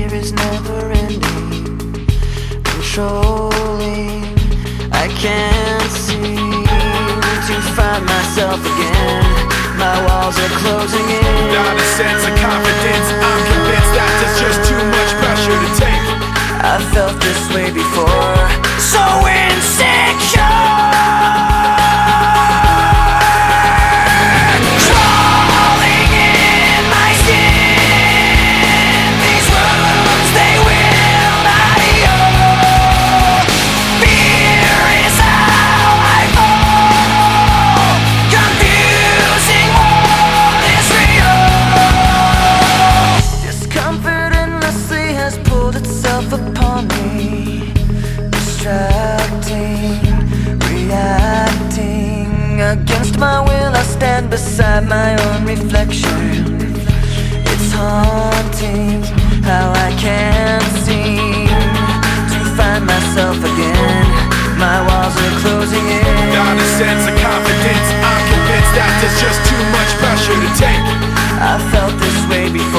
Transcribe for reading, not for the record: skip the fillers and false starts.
fear is never ending, controlling. I can't seem to find myself again. My walls are closing in. Not a sense of confidence, I'm convinced that there's just too much pressure to take. I felt this way before, so insecure. Crawling in my skin, these wounds, they will not heal. Fear is how I fall, confusing what is real. Discomfort endlessly has pulled itself upon me, distracting, reacting. Against my will I stand beside my own reflection. It's haunting how I can't seem to find myself again. My walls are closing in. Not a sense of confidence, I'm convinced that there's just too much pressure to take. I felt this way before.